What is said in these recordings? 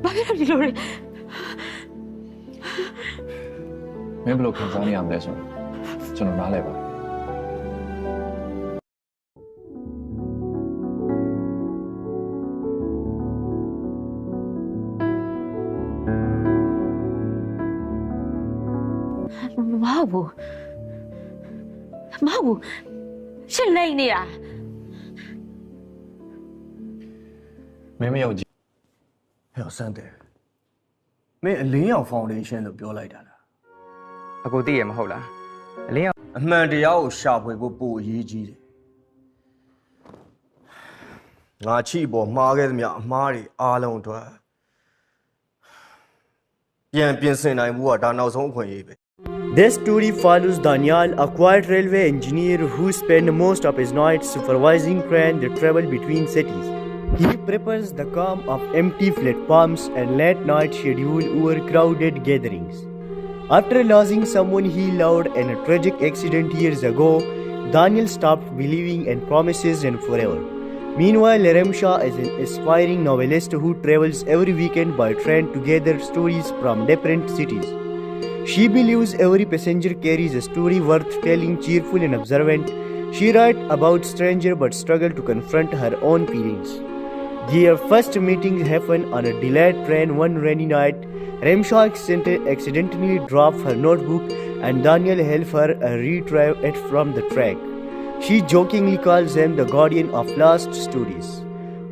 ဘာဖြစ်လို့ဒီလိုလဲမင်းဘယ်လိုခံစားနေရမလဲဆိုတော့ကျွန်တော်နားလဲပါမဟုတ်ဘူးရှင်းနေနေတာမင်းမယုံကြည်ဟဲ့ဆန်းတယ်မင်းအလင်းရောင်ဖောင်ဒေးရှင်းလို့ပြောလိုက်တာလား အကိုသိရမဟုတ်လားအလင်းရောင် အမှန်တရားကိုရှာဖွေဖို့ပိုအရေးကြီးတယ်ငါချိပေါ်မှားခဲ့သမျှအမှားတွေအားလုံးအတွက်ပြန်ပြင်ဆင်နိုင်မှုကဒါနောက်ဆုံးအခွင့်အရေးပဲ This story follows Daniel, a quiet railway engineer who spent most of his nights supervising trains that travel between cities. He prefers the calm of empty platforms and late-night schedule over crowded gatherings. After losing someone he loved in a tragic accident years ago, Daniel stopped believing in promises and forever. Meanwhile, Remsha is an aspiring novelist who travels every weekend by train to gather stories from different cities. She believes every passenger carries a story worth telling, cheerful and observant. She writes about strangers but struggles to confront her own feelings. Their first meeting happened on a delayed train one rainy night. Remsha accidentally dropped her notebook and Daniel helped her retrieve it from the track. She jokingly calls him the guardian of lost stories.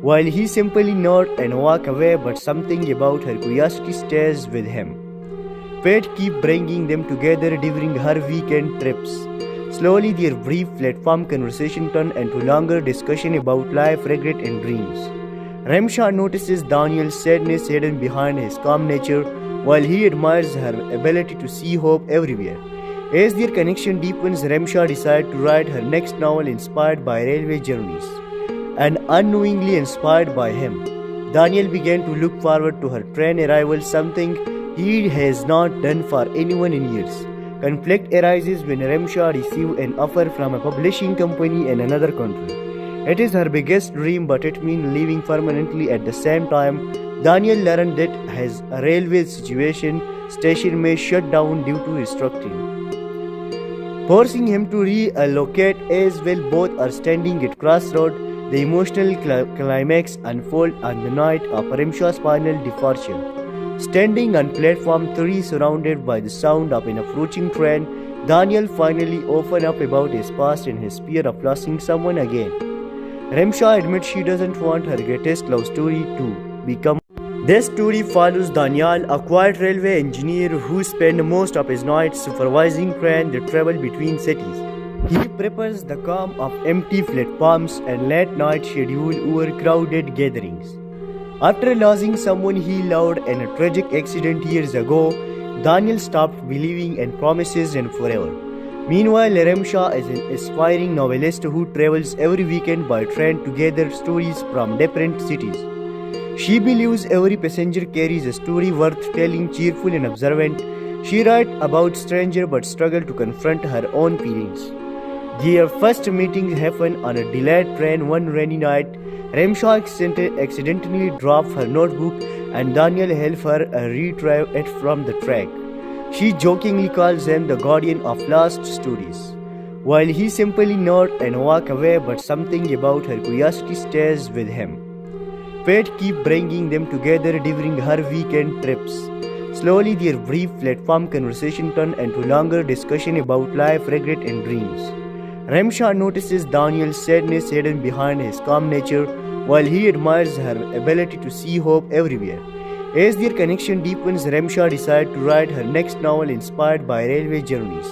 While he simply nods and walks away, but something about her curiosity stays with him. Fate keeps bringing them together during her weekend trips. Slowly, their brief platform conversation turns into longer discussion about life, regret, and dreams. Remsha notices Daniel's sadness hidden behind his calm nature, while he admires her ability to see hope everywhere. As their connection deepens, Remsha decides to write her next novel inspired by railway journeys. And unknowingly inspired by him, Daniel began to look forward to her train arrival, something he has not done for anyone in years. Conflict arises when Remsha receives an offer from a publishing company in another country. It is her biggest dream, but it means leaving permanently at the same time. Daniel learned that his railway station may shut down due to restructuring, forcing him to relocate as well. Both are standing at crossroads. The emotional climax unfolds on the night of Remsha's final departure. Standing on platform 3 surrounded by the sound of an approaching train, Daniel finally opens up about his past and his fear of losing someone again. Remsha admits she doesn't want her greatest love story to become. This story follows Daniel, a quiet railway engineer who spends most of his nights supervising trains that travel between cities. He prefers the calm of empty platforms and late-night schedule over crowded gatherings. After losing someone he loved in a tragic accident years ago, Daniel stopped believing in promises and forever. Meanwhile, Remsha is an aspiring novelist who travels every weekend by train to gather stories from different cities. She believes every passenger carries a story worth telling, cheerful and observant. She writes about strangers but struggles to confront her own feelings. Their first meeting happened on a delayed train one rainy night. Remsha accidentally dropped her notebook and Daniel helped her retrieve it from the track. She jokingly calls him the guardian of lost stories. While he simply nods and walks away, but something about her curiosity stays with him. Fate keeps bringing them together during her weekend trips. Slowly, their brief platform conversation turns into longer discussion about life, regret, and dreams. Remsha notices Daniel's sadness hidden behind his calm nature, while he admires her ability to see hope everywhere. As their connection deepens, Remsha decides to write her next novel inspired by railway journeys.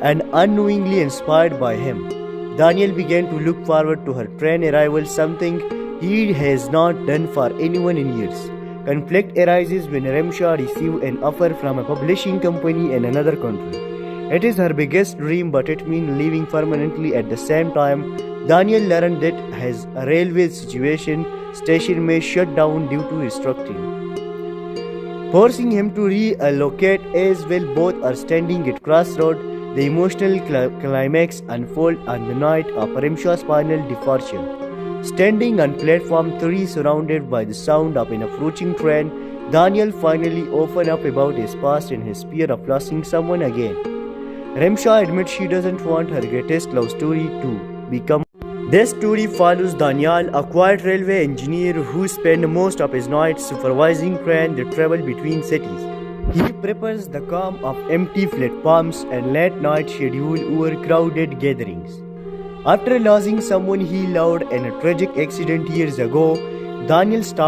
And unknowingly inspired by him, Daniel began to look forward to her train arrival, something he has not done for anyone in years. Conflict arises when Remsha receives an offer from a publishing company in another country. It is her biggest dream, but it means leaving permanently at the same time. Daniel learned that his railway station may shut down due to restructuring, forcing him to relocate as well. Both are standing at crossroads. The emotional climax unfolds on the night of Remsha's final departure. Standing on platform 3 surrounded by the sound of an approaching train, Daniel finally opened up about his past and his fear of losing someone again. Remsha admits she doesn't want her greatest love story to become. This story follows Daniel, a quiet railway engineer who spends most of his nights supervising trains that travel between cities. He prepares the calm of empty platforms and late night schedule over crowded gatherings. After losing someone he loved in a tragic accident years ago, Daniel started